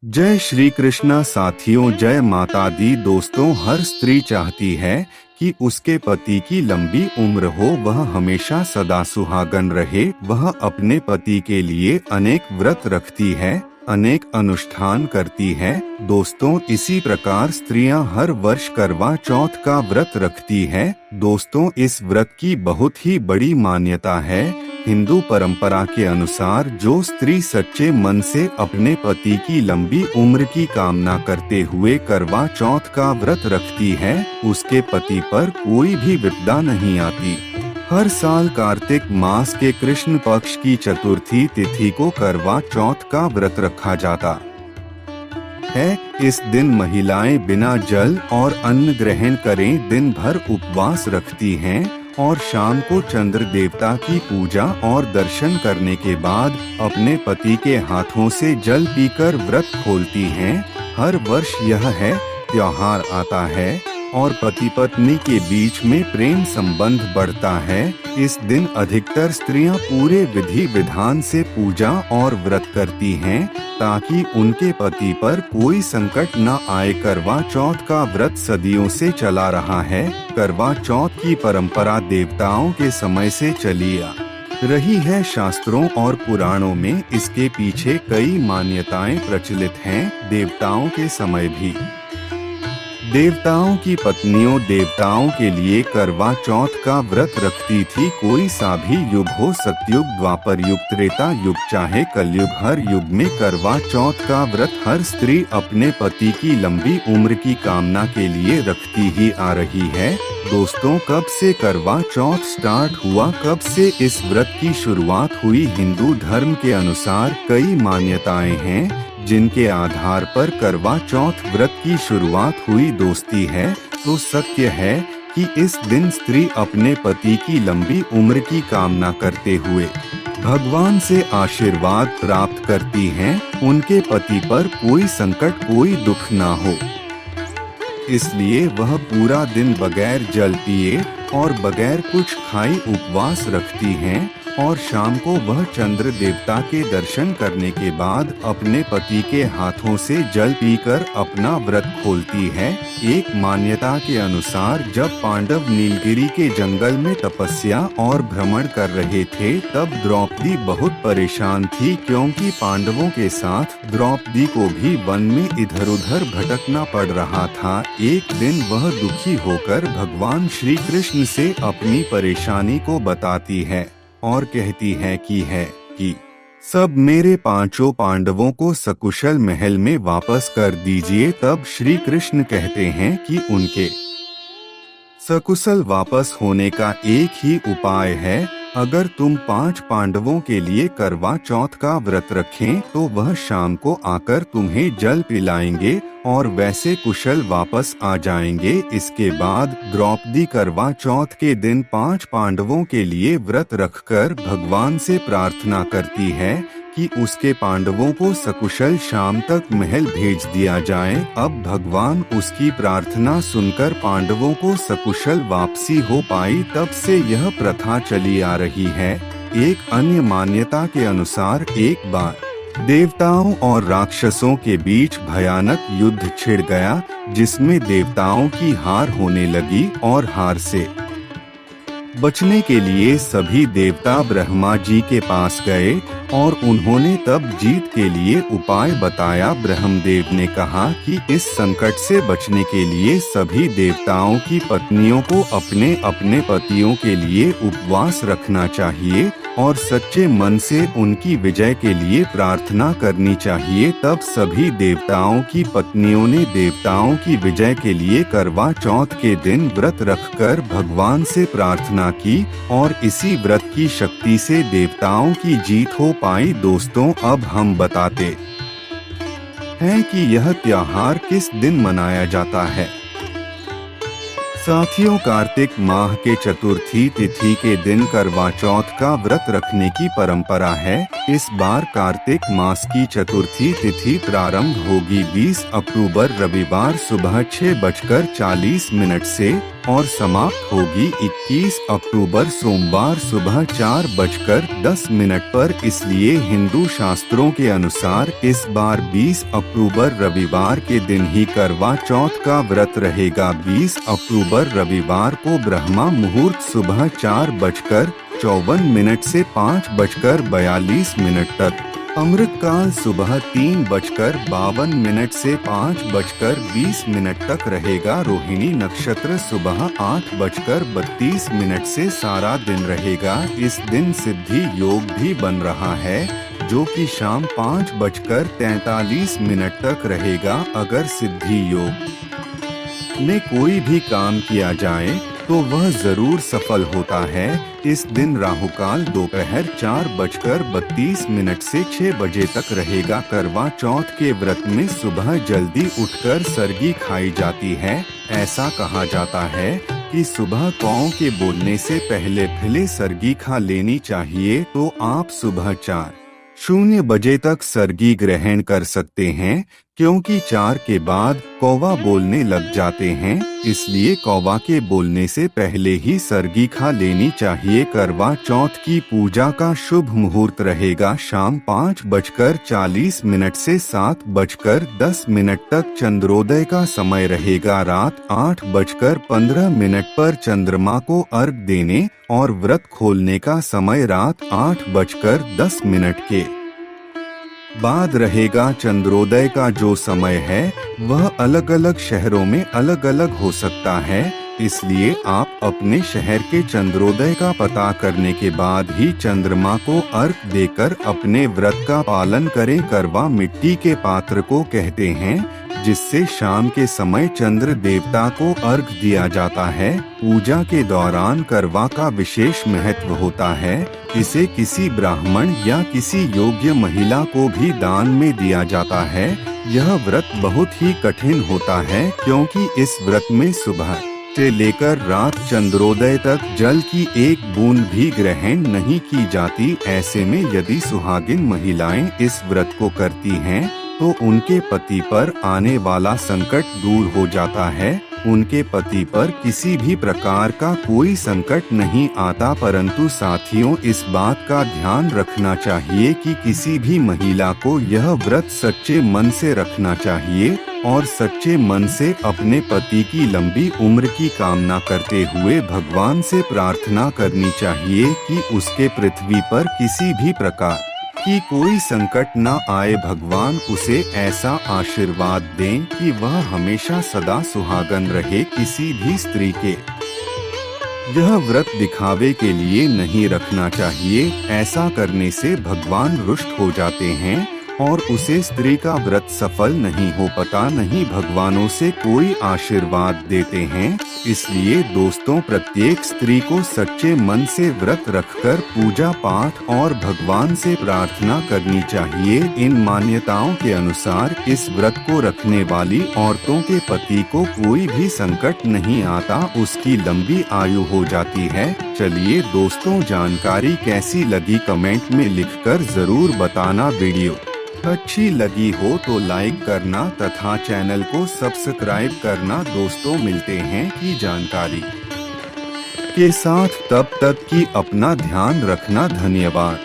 जय श्री कृष्णा साथियों, जय माता दी। दोस्तों, हर स्त्री चाहती है कि उसके पति की लंबी उम्र हो, वह हमेशा सदा सुहागन रहे। वह अपने पति के लिए अनेक व्रत रखती है, अनेक अनुष्ठान करती है। दोस्तों, इसी प्रकार स्त्रियां हर वर्ष करवा चौथ का व्रत रखती है। दोस्तों, इस व्रत की बहुत ही बड़ी मान्यता है। हिंदू परंपरा के अनुसार जो स्त्री सच्चे मन से अपने पति की लंबी उम्र की कामना करते हुए करवा चौथ का व्रत रखती है, उसके पति पर कोई भी विपदा नहीं आती। हर साल कार्तिक मास के कृष्ण पक्ष की चतुर्थी तिथि को करवा चौथ का व्रत रखा जाता है। इस दिन महिलाएं बिना जल और अन्न ग्रहण करें दिन भर उपवास रखती हैं और शाम को चंद्र देवता की पूजा और दर्शन करने के बाद अपने पति के हाथों से जल पीकर व्रत खोलती हैं। हर वर्ष यह त्योहार आता है और पति पत्नी के बीच में प्रेम संबंध बढ़ता है। इस दिन अधिकतर स्त्रियां पूरे विधि विधान से पूजा और व्रत करती हैं ताकि उनके पति पर कोई संकट न आए। करवा चौथ का व्रत सदियों से चला रहा है। करवा चौथ की परंपरा देवताओं के समय से चली आ रही है। शास्त्रों और पुराणों में इसके पीछे कई मान्यताएं प्रचलित हैं। देवताओं के समय भी देवताओं की पत्नियों देवताओं के लिए करवा चौथ का व्रत रखती थी। कोई सा भी युग हो, सतयुग, द्वापर युग, त्रेता युग, चाहे कलयुग, हर युग में करवा चौथ का व्रत हर स्त्री अपने पति की लंबी उम्र की कामना के लिए रखती ही आ रही है। दोस्तों, कब से करवा चौथ स्टार्ट हुआ, कब से इस व्रत की शुरुआत हुई? हिंदू धर्म के अनुसार कई मान्यताएं हैं जिनके आधार पर करवा चौथ व्रत की शुरुआत हुई। दोस्ती है तो सत्य है कि इस दिन स्त्री अपने पति की लंबी उम्र की कामना करते हुए भगवान से आशीर्वाद प्राप्त करती हैं, उनके पति पर कोई संकट कोई दुख ना हो। इसलिए वह पूरा दिन बगैर जल पिए और बगैर कुछ खाए उपवास रखती हैं और शाम को वह चंद्र देवता के दर्शन करने के बाद अपने पति के हाथों से जल पीकर अपना व्रत खोलती है। एक मान्यता के अनुसार जब पांडव नीलगिरी के जंगल में तपस्या और भ्रमण कर रहे थे, तब द्रौपदी बहुत परेशान थी क्योंकि पांडवों के साथ द्रौपदी को भी वन में इधर उधर भटकना पड़ रहा था। एक दिन वह दुखी होकर भगवान श्री कृष्ण से अपनी परेशानी को बताती है और कहती है कि सब मेरे पांचों पांडवों को सकुशल महल में वापस कर दीजिए। तब श्री कृष्ण कहते हैं कि उनके सकुशल वापस होने का एक ही उपाय है, अगर तुम 5 पांडवों के लिए करवा चौथ का व्रत रखें तो वह शाम को आकर तुम्हें जल पिलाएंगे और वैसे कुशल वापस आ जाएंगे। इसके बाद द्रौपदी करवा चौथ के दिन 5 पांडवों के लिए व्रत रखकर भगवान से प्रार्थना करती है कि उसके पांडवों को सकुशल शाम तक महल भेज दिया जाए। अब भगवान उसकी प्रार्थना सुनकर पांडवों को सकुशल वापसी हो पाई। तब से यह प्रथा चली आ रही है। एक अन्य मान्यता के अनुसार एक बार देवताओं और राक्षसों के बीच भयानक युद्ध छिड़ गया, जिसमें देवताओं की हार होने लगी और हार से बचने के लिए सभी देवता ब्रह्मा जी के पास गए और उन्होंने तब जीत के लिए उपाय बताया। ब्रह्मदेव ने कहा कि इस संकट से बचने के लिए सभी देवताओं की पत्नियों को अपने अपने पतियों के लिए उपवास रखना चाहिए और सच्चे मन से उनकी विजय के लिए प्रार्थना करनी चाहिए। तब सभी देवताओं की पत्नियों ने देवताओं की विजय के लिए करवा चौथ के दिन व्रत रखकर भगवान से प्रार्थना की और इसी व्रत की शक्ति से देवताओं की जीत हो पाई। दोस्तों, अब हम बताते हैं कि यह त्योहार किस दिन मनाया जाता है। साथियों, कार्तिक माह के चतुर्थी तिथि के दिन करवा चौथ का व्रत रखने की परंपरा है। इस बार कार्तिक मास की चतुर्थी तिथि प्रारंभ होगी 20 अक्टूबर रविवार सुबह 6:40 से और समाप्त होगी 21 अक्टूबर सोमवार सुबह 4:10 पर। इसलिए हिंदू शास्त्रों के अनुसार इस बार 20 अक्टूबर रविवार के दिन ही करवा चौथ का व्रत रहेगा। 20 अक्टूबर रविवार को ब्रह्मा मुहूर्त सुबह 4:54 से 5:42 तक, अमृतकाल सुबह 3:52 से 5:20 तक रहेगा। रोहिणी नक्षत्र सुबह 8:32 से सारा दिन रहेगा। इस दिन सिद्धि योग भी बन रहा है, जो कि शाम 5:43 तक रहेगा। अगर सिद्धि योग में कोई भी काम किया जाए तो वह जरूर सफल होता है। इस दिन राहुकाल दोपहर 4:32 से 6 बजे तक रहेगा। करवा चौथ के व्रत में सुबह जल्दी उठकर सरगी खाई जाती है। ऐसा कहा जाता है कि सुबह कौ के बोलने से पहले सरगी खा लेनी चाहिए, तो आप सुबह 4:00 बजे तक सरगी ग्रहण कर सकते हैं, क्योंकि 4 के बाद कौवा बोलने लग जाते हैं। इसलिए कौवा के बोलने से पहले ही सरगी खा लेनी चाहिए। करवा चौथ की पूजा का शुभ मुहूर्त रहेगा शाम 5:40 से 7:10 तक। चंद्रोदय का समय रहेगा रात 8:15 पर चंद्रमा को अर्घ देने, और व्रत खोलने का समय रात 8:10 के बाद रहेगा। चंद्रोदय का जो समय है वह अलग अलग शहरों में अलग अलग हो सकता है, इसलिए आप अपने शहर के चंद्रोदय का पता करने के बाद ही चंद्रमा को अर्घ देकर अपने व्रत का पालन करें। करवा मिट्टी के पात्र को कहते हैं, जिससे शाम के समय चंद्र देवता को अर्घ दिया जाता है। पूजा के दौरान करवा का विशेष महत्व होता है। इसे किसी ब्राह्मण या किसी योग्य महिला को भी दान में दिया जाता है। यह व्रत बहुत ही कठिन होता है, क्योंकि इस व्रत में सुबह से लेकर रात चंद्रोदय तक जल की एक बूंद भी ग्रहण नहीं की जाती। ऐसे में यदि सुहागिन महिलाएं इस व्रत को करती हैं, तो उनके पति पर आने वाला संकट दूर हो जाता है। उनके पति पर किसी भी प्रकार का कोई संकट नहीं आता। परंतु साथियों, इस बात का ध्यान रखना चाहिए कि किसी भी महिला को यह व्रत सच्चे मन से रखना चाहिए और सच्चे मन से अपने पति की लंबी उम्र की कामना करते हुए भगवान से प्रार्थना करनी चाहिए कि उसके पृथ्वी पर किसी भी प्रकार कि कोई संकट न आए। भगवान उसे ऐसा आशीर्वाद दें कि वह हमेशा सदा सुहागन रहे। किसी भी स्त्री के यह व्रत दिखावे के लिए नहीं रखना चाहिए। ऐसा करने से भगवान रुष्ट हो जाते हैं और उसे स्त्री का व्रत सफल नहीं हो पाता, नहीं भगवानों से कोई आशीर्वाद देते हैं। इसलिए दोस्तों, प्रत्येक स्त्री को सच्चे मन से व्रत रखकर पूजा पाठ और भगवान से प्रार्थना करनी चाहिए। इन मान्यताओं के अनुसार इस व्रत को रखने वाली औरतों के पति को कोई भी संकट नहीं आता, उसकी लंबी आयु हो जाती है। चलिए दोस्तों, जानकारी कैसी लगी कमेंट में लिखकर जरूर बताना। वीडियो अच्छी लगी हो तो लाइक करना तथा चैनल को सब्सक्राइब करना। दोस्तों, मिलते हैं की जानकारी के साथ, तब तक की अपना ध्यान रखना। धन्यवाद।